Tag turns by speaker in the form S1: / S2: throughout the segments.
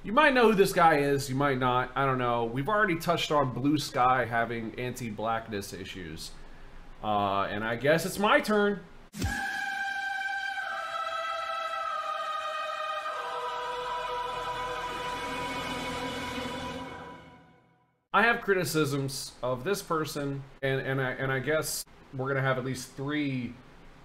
S1: You might know who this guy is, you might not, I don't know. We've already touched on Blue Sky having anti-blackness issues. And I guess it's my turn. I have criticisms of this person, and I guess we're gonna have at least 3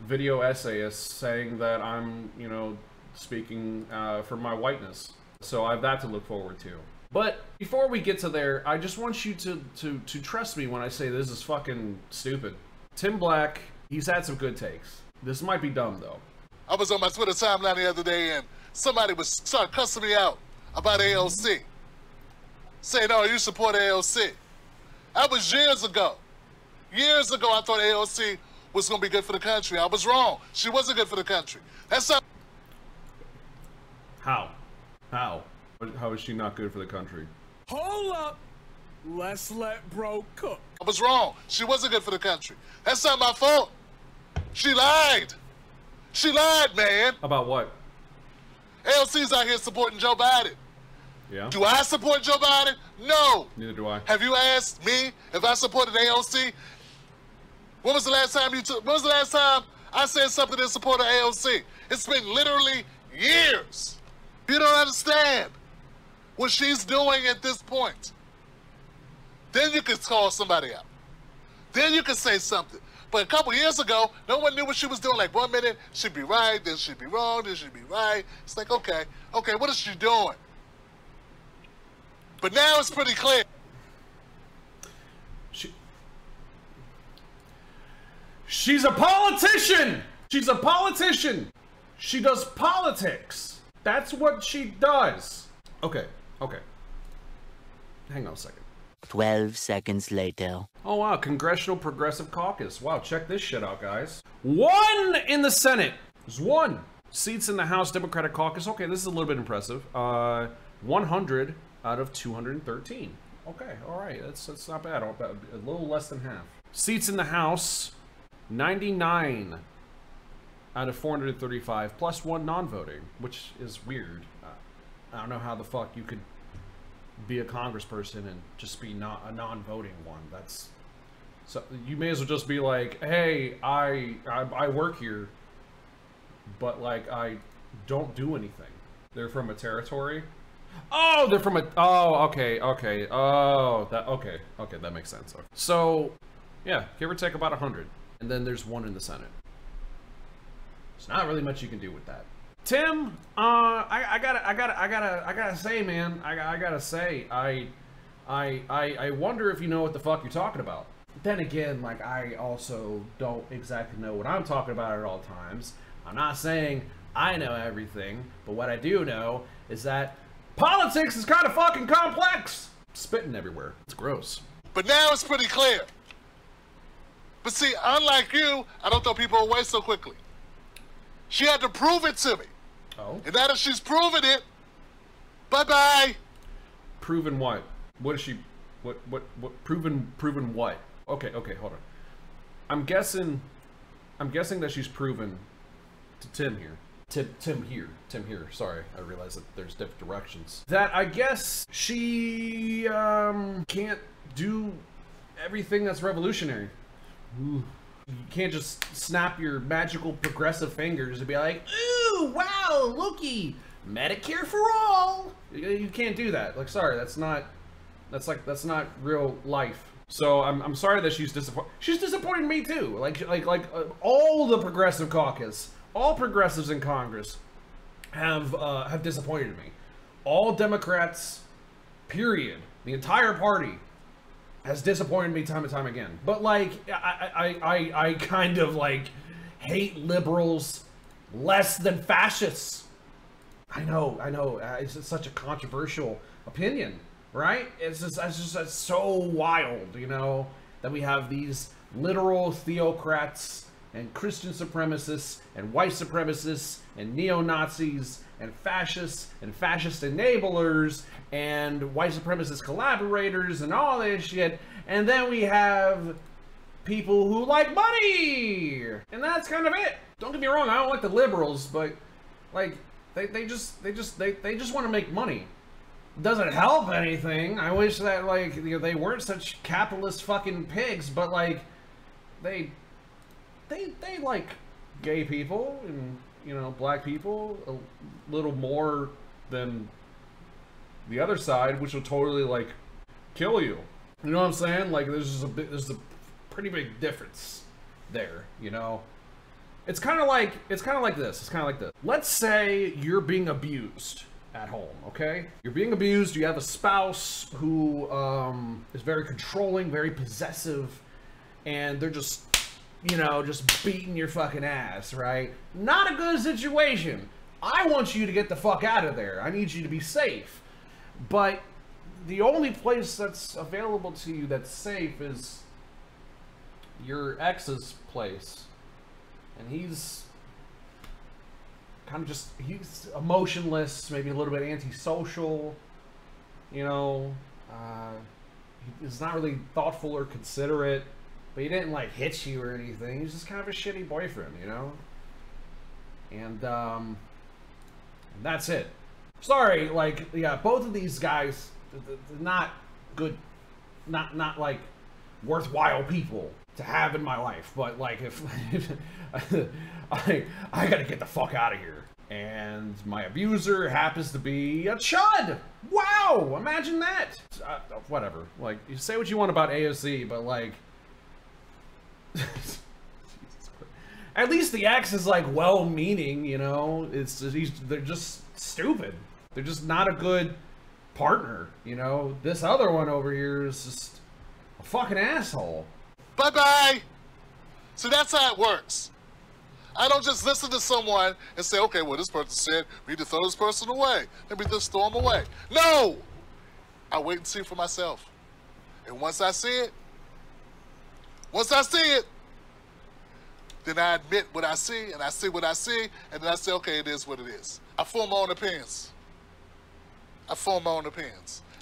S1: video essayists saying that I'm, you know, speaking for my whiteness. So I have that to look forward to. But before we get to there, I just want you to trust me when I say this is fucking stupid. Tim Black, he's had some good takes. This might be dumb though.
S2: I was on my Twitter timeline the other day and somebody was start cussing me out about AOC. Saying, oh, you support AOC. That was years ago. Years ago, I thought AOC was going to be good for the country. I was wrong. She wasn't good for the country. That's not...
S1: How? How? How is she not good for the country?
S3: Hold up. Let's let bro cook.
S2: I was wrong. She wasn't good for the country. That's not my fault. She lied. She lied, man.
S1: About what?
S2: AOC's out here supporting Joe Biden.
S1: Yeah.
S2: Do I support Joe Biden? No.
S1: Neither do I.
S2: Have you asked me if I supported AOC? When was the last time I said something in support of AOC? It's been literally years. You don't understand what she's doing at this point. Then you could call somebody out. Then you could say something. But a couple years ago, no one knew what she was doing. Like 1 minute, she'd be right, then she'd be wrong, then she'd be right. It's like, okay, what is she doing? But now it's pretty clear.
S1: She's a politician! She's a politician! She does politics. That's what she does. Okay. Hang on a second.
S4: 12 seconds later.
S1: Oh wow, Congressional Progressive Caucus. Wow, check this shit out, guys. 1 in the Senate. There's 1. Seats in the House Democratic Caucus. Okay, this is a little bit impressive. 100 out of 213. Okay, all right, that's not bad. A little less than half. Seats in the House, 99 out of 435, plus 1 non-voting, which is weird. I don't know how the fuck you could be a congressperson and just be not a non-voting one. That's so you may as well just be like, hey, I work here, but like I don't do anything. They're from a territory. Oh, they're from a. Oh, okay. Oh, that makes sense. Okay. So, yeah, give or take about 100, and then there's 1 in the Senate. There's not really much you can do with that. Tim, I gotta say, man, I gotta say, I wonder if you know what the fuck you're talking about. Then again, like, I also don't exactly know what I'm talking about at all times. I'm not saying I know everything, but what I do know is that politics is kind of fucking complex. Spitting everywhere. It's gross.
S2: But now it's pretty clear. But see, unlike you, I don't throw people away so quickly. She had to prove it to me.
S1: Oh.
S2: And now that she's proven it, bye-bye.
S1: Proven what? What is she, what, proven what? Okay, hold on. I'm guessing that she's proven to Tim here. Tim here. Sorry, I realize that there's different directions. That I guess she can't do everything that's revolutionary. Ooh. You can't just snap your magical progressive fingers and be like, ooh, wow, looky, Medicare for all. You can't do that. Like, sorry, that's not real life. So I'm sorry that she's disappointed. She's disappointed me too. Like all the progressive caucus, all progressives in Congress have disappointed me. All Democrats, period. The entire party has disappointed me time and time again. But like, I kind of like hate liberals less than fascists. I know. It's such a controversial opinion, right? It's just so wild, you know, that we have these literal theocrats and Christian supremacists and white supremacists and neo-Nazis and fascist enablers and white supremacist collaborators and all this shit. And then we have people who like money. And that's kind of it. Don't get me wrong, I don't like the liberals, but like they just want to make money. doesn't help anything. I wish that, like, you know, they weren't such capitalist fucking pigs, but, like, they like gay people and, you know, black people a little more than the other side, which will totally, like, kill you. You know what I'm saying? Like, there's a pretty big difference there, you know? It's kind of like this. Let's say you're being abused at home, okay? You're being abused, you have a spouse who is very controlling, very possessive, and they're just, you know, just beating your fucking ass, right? Not a good situation. I want you to get the fuck out of there. I need you to be safe. But the only place that's available to you that's safe is your ex's place. And he's kind of just, he's emotionless, maybe a little bit antisocial, you know, he's not really thoughtful or considerate, but he didn't like hit you or anything. He's just kind of a shitty boyfriend, you know, and that's it. Sorry, like, yeah, both of these guys, not good, not like worthwhile people to have in my life, but like if I gotta get the fuck out of here, and my abuser happens to be a chud. Wow, imagine that. Whatever. Like, you say what you want about AOC, but like, at least the ex is like well-meaning, you know. They're just stupid. They're just not a good partner, you know. This other one over here is just a fucking asshole.
S2: Bye-bye. So that's how it works. I don't just listen to someone and say, okay, well, this person said we need to throw this person away. Let me just throw them away. No! I wait and see for myself. And once I see it, then I admit what I see, and I see what I see, and then I say, okay, it is what it is. I form my own opinions.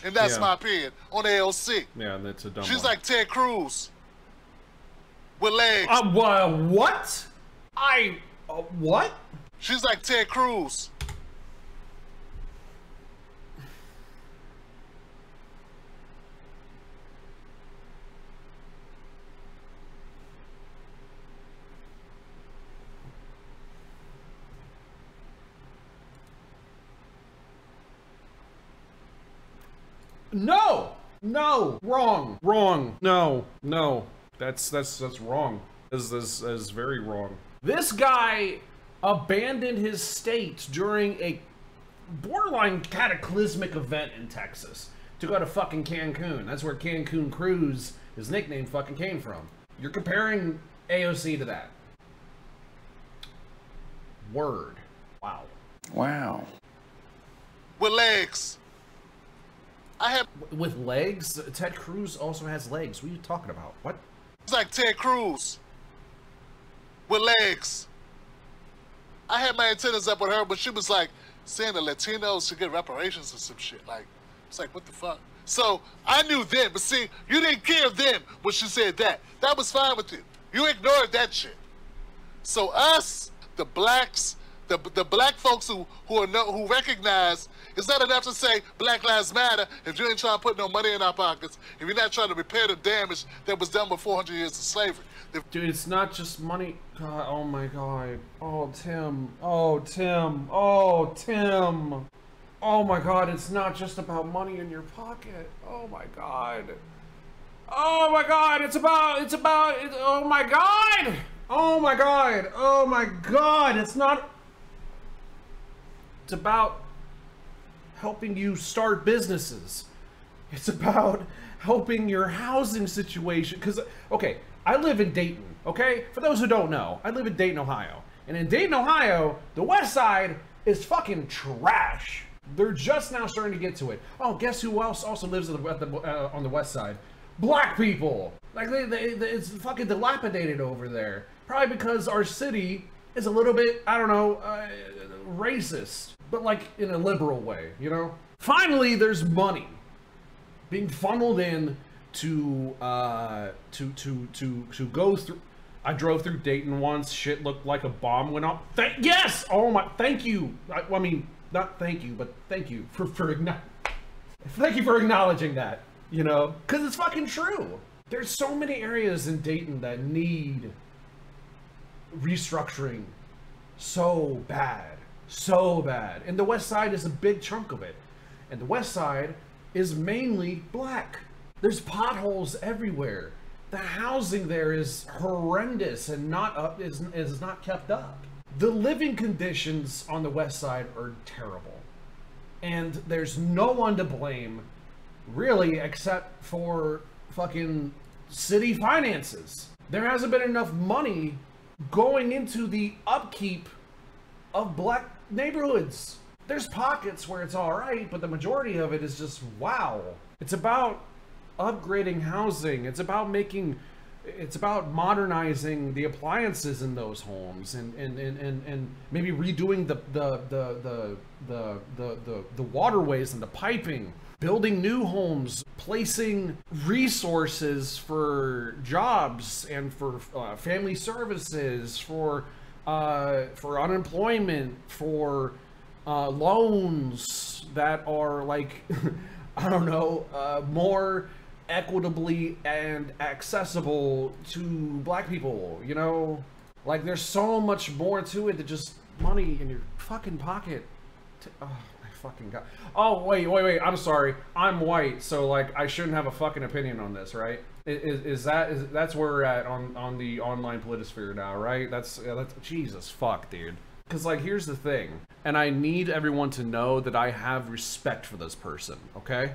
S2: And that's my opinion on AOC.
S1: Yeah, that's a dumb
S2: She's
S1: one.
S2: like Ted Cruz with legs.
S1: What? What?
S2: She's like Ted Cruz.
S1: No, wrong, no, that's wrong. This is very wrong. This guy abandoned his state during a borderline cataclysmic event in Texas to go to fucking Cancun. That's where Cancun Cruise, his nickname, fucking came from. You're comparing AOC to that. Word. Wow.
S2: With legs.
S1: With legs? Ted Cruz also has legs. What are you talking about? What?
S2: It's like Ted Cruz with legs. I had my antennas up with her, but she was like saying the Latinos should get reparations or some shit. Like, it's like, what the fuck? So I knew then, but see, you didn't care then when she said that. That was fine with you. You ignored that shit. So us, the blacks, the black folks who recognize, it's not enough to say Black Lives Matter if you ain't trying to put no money in our pockets, if you're not trying to repair the damage that was done with 400 years of slavery.
S1: Dude, it's not just money. God, oh my God. Oh, Tim. Oh, Tim. Oh, Tim. Oh my God, it's not just about money in your pocket. Oh my God. Oh my God, oh my God. Oh my God. Oh my God. It's about helping you start businesses. It's about helping your housing situation. Because, okay, I live in Dayton, okay? For those who don't know, I live in Dayton, Ohio. And in Dayton, Ohio, the west side is fucking trash. They're just now starting to get to it. Oh, guess who else also lives on the west side? Black people. Like, it's fucking dilapidated over there. Probably because our city is a little bit, I don't know, racist. But like in a liberal way, you know? Finally, there's money being funneled in to go through. I drove through Dayton once. Shit looked like a bomb went off. Yes! Oh my, thank you. I mean, not thank you, but thank you for igniting. Thank you for acknowledging that, you know, because it's fucking true. There's so many areas in Dayton that need restructuring so bad, so bad. And the West Side is a big chunk of it. And the West Side is mainly black. There's potholes everywhere. The housing there is horrendous and is not kept up. The living conditions on the West Side are terrible. And there's no one to blame, really, except for fucking city finances. There hasn't been enough money going into the upkeep of black neighborhoods. There's pockets where it's alright, but the majority of it is just wow. It's about upgrading housing. It's about modernizing the appliances in those homes and maybe redoing the waterways and the piping, building new homes, placing resources for jobs and for family services, for unemployment, for loans that are like I don't know, more equitably and accessible to black people, you know? Like, there's so much more to it than just money in your fucking pocket. Oh, my fucking God. Oh, wait, I'm sorry. I'm white, so, like, I shouldn't have a fucking opinion on this, right? That's where we're at on the online politisphere now, right? That's Jesus fuck, dude. Because, like, here's the thing. And I need everyone to know that I have respect for this person, okay?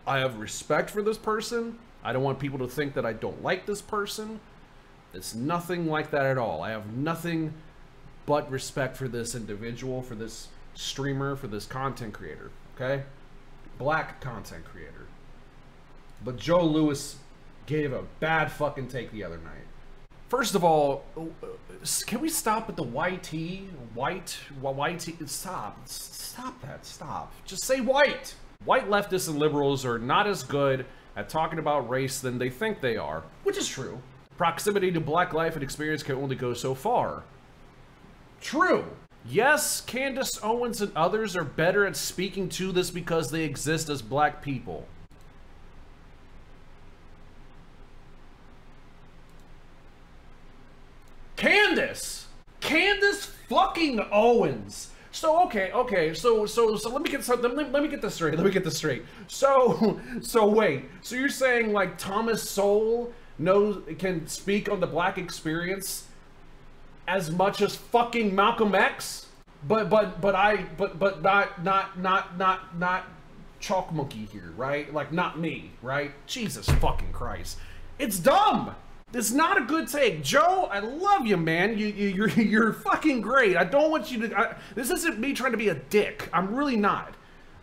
S1: I have respect for this person. I don't want people to think that I don't like this person. It's nothing like that at all. I have nothing but respect for this individual, for this streamer, for this content creator, okay? Black content creator. But Joe Lewis gave a bad fucking take the other night. First of all, can we stop with the YT? Stop that, stop. Just say white. White leftists and liberals are not as good at talking about race than they think they are, which is true. Proximity to black life and experience can only go so far. True. Yes, Candace Owens and others are better at speaking to this because they exist as black people. Candace fucking Owens. So okay, so let me get something. Let me get this straight. So wait. So you're saying like Thomas Sowell can speak on the black experience as much as fucking Malcolm X, but not Chalk Monkey here, right? Like not me, right? Jesus fucking Christ, it's dumb. It's not a good take. Joe, I love you, man. You're fucking great. I don't want you to... this isn't me trying to be a dick. I'm really not.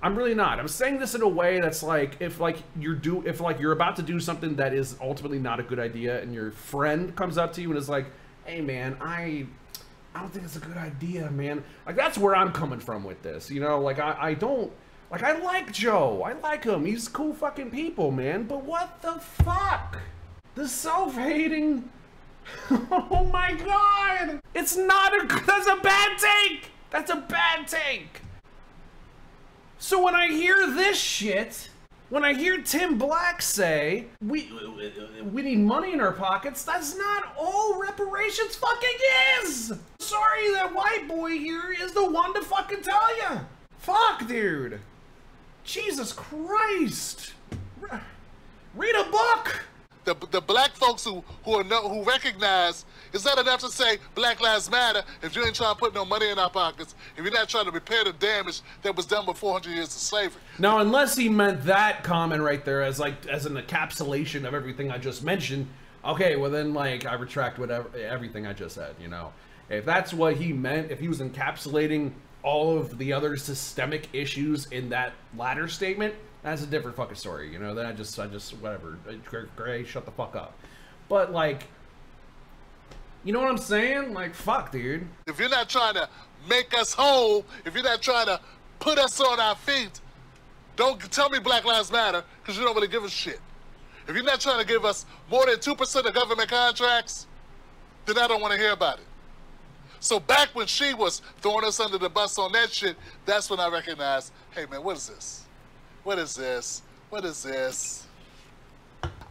S1: I'm saying this in a way that's like, if you're about to do something that is ultimately not a good idea and your friend comes up to you and is like, hey, man, I don't think it's a good idea, man. Like, that's where I'm coming from with this, you know? Like, I don't... Like, I like Joe. I like him. He's cool fucking people, man. But what the fuck? The self-hating, oh my God! It's not that's a bad take! That's a bad take! So when I hear this shit, when I hear Tim Black say, we need money in our pockets, that's not all reparations fucking is! Sorry, that white boy here is the one to fucking tell ya! Fuck, dude! Jesus Christ! Read a book!
S2: The black folks who recognize it's not enough to say Black Lives Matter if you ain't trying to put no money in our pockets, if you're not trying to repair the damage that was done with 400 years of slavery.
S1: Now, unless he meant that comment right there as an encapsulation of everything I just mentioned, okay, well then like I retract everything I just said, you know. If that's what he meant, if he was encapsulating all of the other systemic issues in that latter statement, that's a different fucking story, you know. Then I just whatever. Gray, shut the fuck up. But like, you know what I'm saying? Like, fuck, dude.
S2: If you're not trying to make us whole, if you're not trying to put us on our feet, don't tell me Black Lives Matter, because you don't really give a shit. If you're not trying to give us more than 2% of government contracts, then I don't want to hear about it. So back when she was throwing us under the bus on that shit, that's when I recognized, hey man, what is this? What is this? What is this?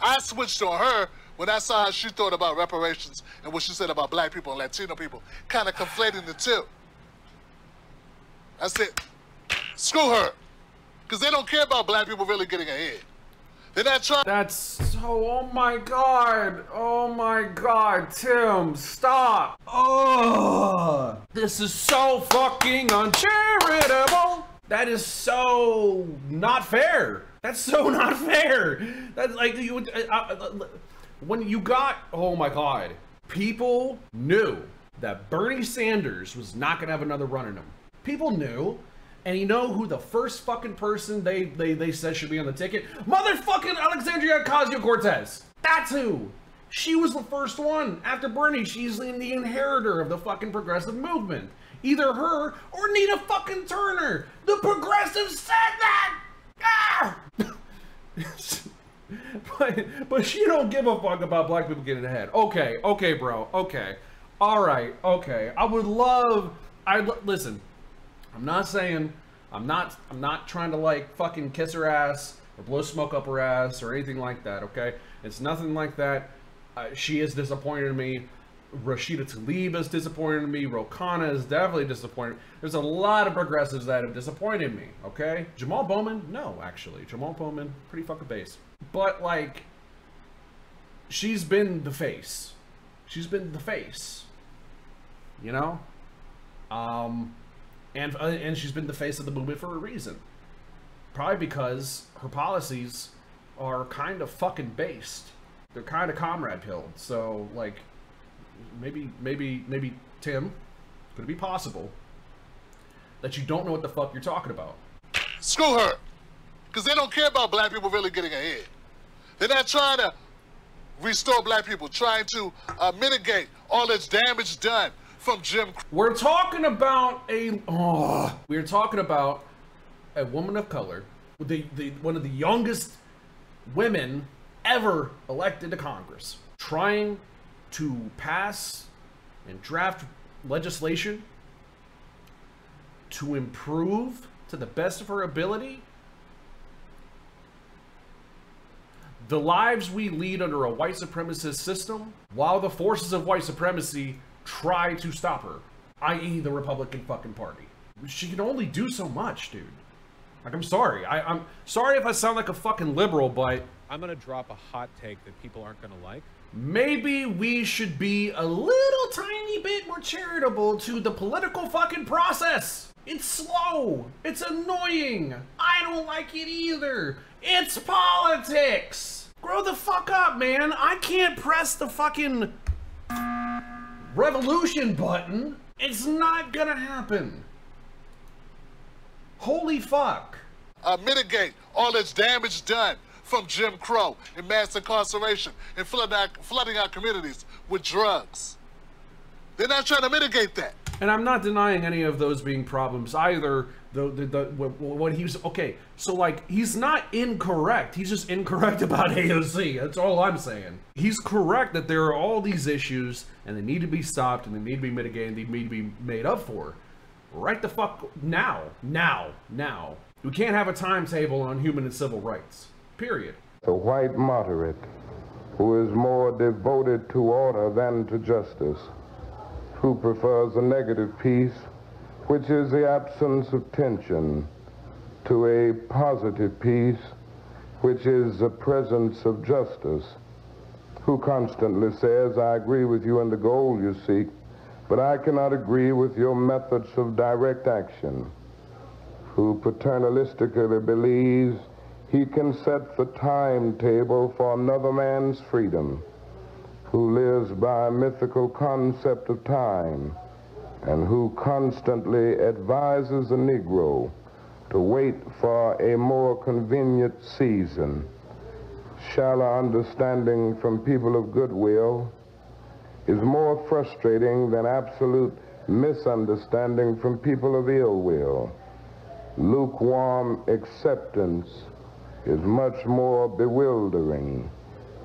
S2: I switched on her when I saw how she thought about reparations and what she said about black people and Latino people, kind of conflating the two. I said, screw her, because they don't care about black people really getting ahead. They're not trying.
S1: That's so, oh my God, Tim, stop. Oh, this is so fucking uncharitable. That is so not fair. That's so not fair. That's like, you when you got, oh my God, people knew that Bernie Sanders was not gonna have another run in him. People knew. And you know who the first fucking person they said should be on the ticket? Motherfucking Alexandria Ocasio-Cortez. That's who. She was the first one. After Bernie, she's the inheritor of the fucking progressive movement. Either her or Nita fucking Turner. The progressives said that! Ah! but she don't give a fuck about black people getting ahead. Okay, bro. Okay. All right. Okay. I would love... listen. I'm not saying, I'm not trying to like fucking kiss her ass or blow smoke up her ass or anything like that, okay? It's nothing like that. She is disappointed in me. Rashida Tlaib is disappointed in me. Ro Khanna is definitely disappointed. There's a lot of progressives that have disappointed me, okay? Jamal Bowman? No, actually. Jamal Bowman, pretty fucking base. But like, she's been the face. She's been the face. You know? And she's been the face of the movement for a reason. Probably because her policies are kind of fucking based. They're kind of comrade pilled. So, like, maybe, Tim, could it be possible that you don't know what the fuck you're talking about?
S2: Screw her. Because they don't care about black people really getting ahead. They're not trying to restore black people, trying to mitigate all this damage done from Jim.
S1: We're talking about a woman of color, one of the youngest women ever elected to Congress, trying to pass and draft legislation to improve to the best of her ability the lives we lead under a white supremacist system, while the forces of white supremacy try to stop her, i.e. the Republican fucking Party. She can only do so much, dude. Like, I'm sorry. I'm sorry if I sound like a fucking liberal, but...
S5: I'm gonna drop a hot take that people aren't gonna like.
S1: Maybe we should be a little tiny bit more charitable to the political fucking process. It's slow. It's annoying. I don't like it either. It's politics. Grow the fuck up, man. I can't press the fucking revolution button. It's not gonna happen. Holy fuck.
S2: Mitigate all this damage done from Jim Crow and mass incarceration and flooding our communities with drugs. They're not trying to mitigate that.
S1: And I'm not denying any of those being problems either. What he's okay. So like, he's not incorrect. He's just incorrect about AOC. That's all I'm saying. He's correct that there are all these issues and they need to be stopped and they need to be mitigated. And they need to be made up for. Right the fuck now. Now. We can't have a timetable on human and civil rights. Period.
S6: The white moderate who is more devoted to order than to justice, who prefers a negative peace, which is the absence of tension, to a positive peace, which is the presence of justice, who constantly says, I agree with you in the goal you seek, but I cannot agree with your methods of direct action, who paternalistically believes he can set the timetable for another man's freedom, who lives by a mythical concept of time, and who constantly advises the Negro to wait for a more convenient season. Shallow understanding from people of goodwill is more frustrating than absolute misunderstanding from people of ill will. Lukewarm acceptance is much more bewildering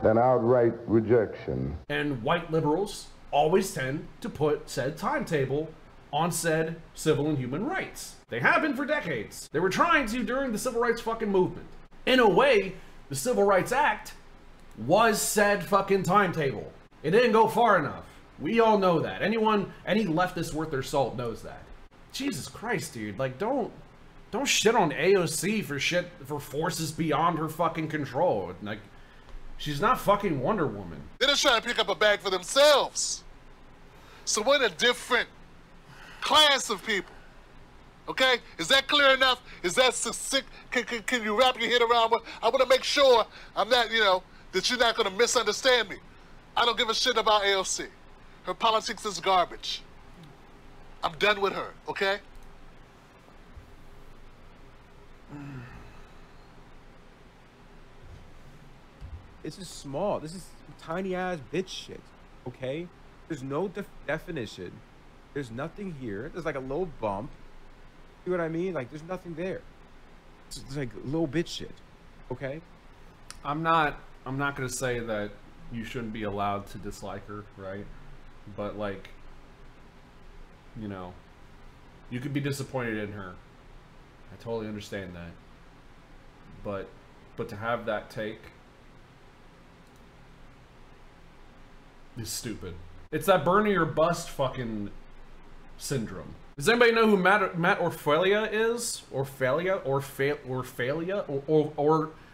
S6: than outright rejection.
S1: And white liberals always tend to put said timetable on said civil and human rights. They have been for decades. They were trying to during the civil rights fucking movement. In a way, the Civil Rights Act was said fucking timetable. It didn't go far enough. We all know that. Any leftist worth their salt knows that. Jesus Christ, dude. Like, don't shit on AOC for forces beyond her fucking control. Like, she's not fucking Wonder Woman.
S2: They're just trying to pick up a bag for themselves. So we're in a different class of people. Okay? Is that clear enough? Is that succinct? Can you wrap your head around what? I want to make sure I'm not, that you're not going to misunderstand me. I don't give a shit about AOC. Her politics is garbage. I'm done with her, okay?
S7: This is small. This is tiny ass bitch shit, okay? There's no definition. There's nothing here. There's like a little bump. See what I mean? Like, there's nothing there. It's like little bitch shit, okay?
S1: I'm not gonna say that you shouldn't be allowed to dislike her, right? But like, you could be disappointed in her. I totally understand that. But to have that take is stupid. It's that Bernie or bust fucking syndrome. Does anybody know who Matt Orfalia is? Orfalia? Or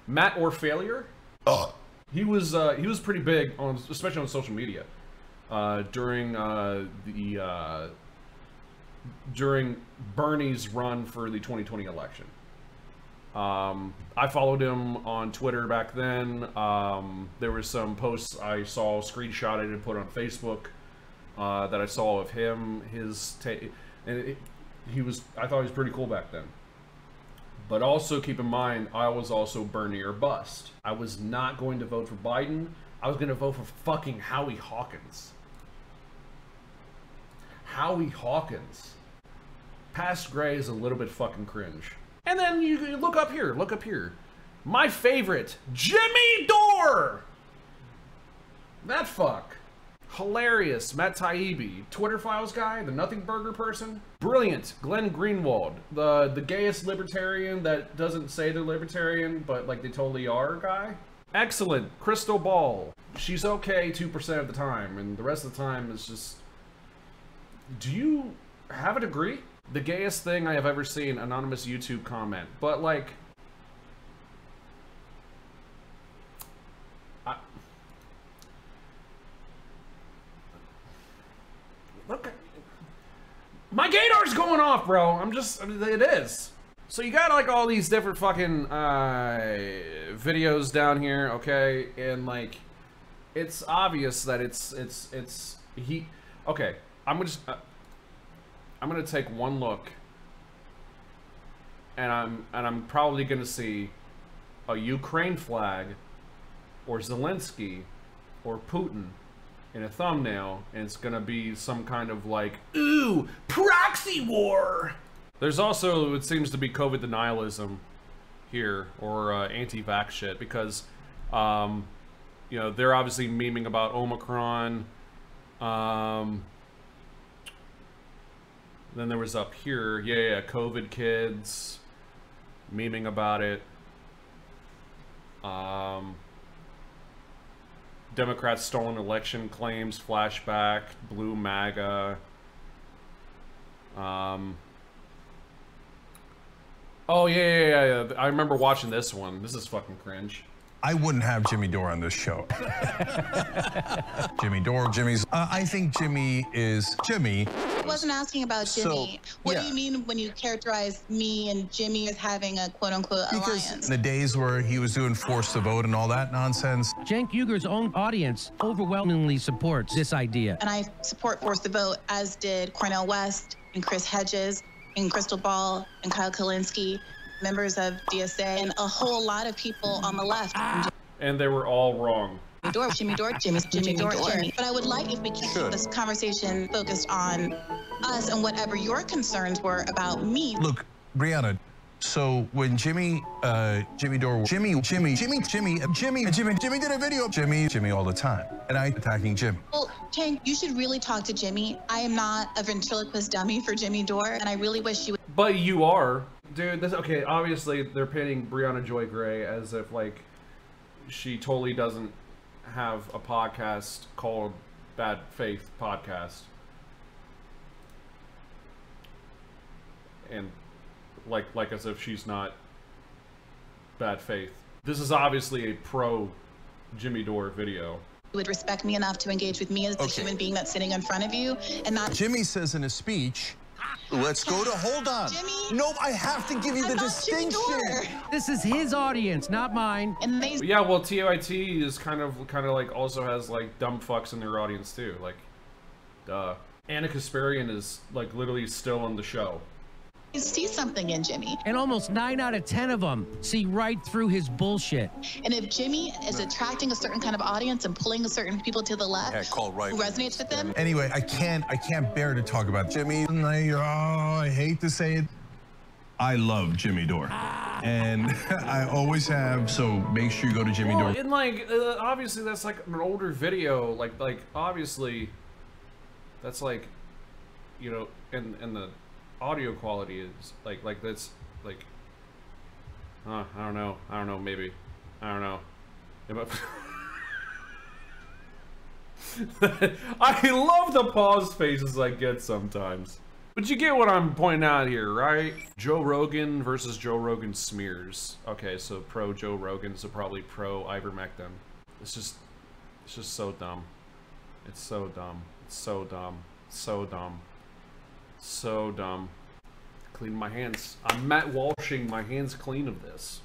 S1: Matt Orfalia? He was pretty big especially on social media during Bernie's run for the 2020 election. I followed him on Twitter back then. There were some posts I saw screenshotted and put on Facebook that I saw of him, his take, and I thought he was pretty cool back then. But also keep in mind, I was also Bernie or bust. I was not going to vote for Biden. I was going to vote for fucking Howie Hawkins. Howie Hawkins. Past Gray is a little bit fucking cringe. And then you look up here. Look up here. My favorite, Jimmy Dore. That fuck. Hilarious. Matt Taibbi. Twitter Files guy. The Nothing Burger person. Brilliant. Glenn Greenwald. The gayest libertarian that doesn't say they're libertarian, but like they totally are guy. Excellent. Crystal Ball. She's okay 2% of the time, and the rest of the time is just... Do you have a degree? The gayest thing I have ever seen, anonymous YouTube comment. But like... Look, my gaydar's going off, bro. It is. So you got like all these different fucking videos down here, okay? And like, it's obvious that okay, I'm gonna take one look, and I'm probably gonna see a Ukraine flag, or Zelensky, or Putin in a thumbnail, and it's gonna be some kind of like, ooh, proxy war. There's also, it seems to be COVID denialism here, or anti-vax shit, because they're obviously memeing about Omicron. Then there was up here, yeah, COVID kids memeing about it. Democrats stolen election claims, flashback, blue MAGA. Oh yeah. I remember watching this one. This is fucking cringe.
S8: I wouldn't have Jimmy Dore on this show. Jimmy Dore, I think Jimmy is Jimmy.
S9: I wasn't asking about Jimmy. What do you mean when you characterize me and Jimmy as having a quote-unquote alliance?
S8: Because the days where he was doing forced to vote and all that nonsense.
S10: Cenk Uygur's own audience overwhelmingly supports this idea.
S9: And I support forced to vote, as did Cornel West and Chris Hedges and Crystal Ball and Kyle Kalinske, members of DSA, and a whole lot of people on the left.
S1: And they were all wrong.
S9: Jimmy Dore. But I would like if we keep this conversation focused on us and whatever your concerns were about me.
S8: Look, Brianna, So when Jimmy Dore, Jimmy did a video of Jimmy all the time, and I attacking Jimmy.
S9: Well, Tank, you should really talk to Jimmy. I am not a ventriloquist dummy for Jimmy Dore, and I really wish you would.
S1: But you are. Dude, this, okay, obviously they're painting Brianna Joy Gray as if, like, she totally doesn't have a podcast called Bad Faith Podcast. And like as if she's not bad faith. This is obviously a pro Jimmy Dore video.
S9: You would respect me enough to engage with me as the human being that's sitting in front of you, and not.
S8: Jimmy says in his speech, let's go to, hold on.
S9: Jimmy,
S8: no, I have to give you the distinction.
S10: This is his audience, not mine.
S9: And they.
S1: Yeah, well, TYT is kind of like also has like dumb fucks in their audience too. Like, duh. Anna Kasparian is like literally still on the show.
S9: You see something in Jimmy.
S10: And almost 9 out of 10 of them see right through his bullshit.
S9: And if Jimmy is attracting a certain kind of audience and pulling a certain people to the left who resonates with them.
S8: Anyway, I can't bear to talk about Jimmy. And I hate to say it. I love Jimmy Dore. And I always have, so make sure you go to Jimmy Dore.
S1: And like, obviously that's like an older video. Like obviously, that's like, you know, and the audio quality is like that's like I don't know, maybe I don't know. I love the pause faces I get sometimes, but you get what I'm pointing out here, right? Joe Rogan versus Joe Rogan smears. Okay, so pro Joe Rogan, so probably pro ivermectin. It's just so dumb. It's so dumb. It's so dumb. So dumb. So dumb. Clean my hands. I'm Matt Walshing my hands clean of this.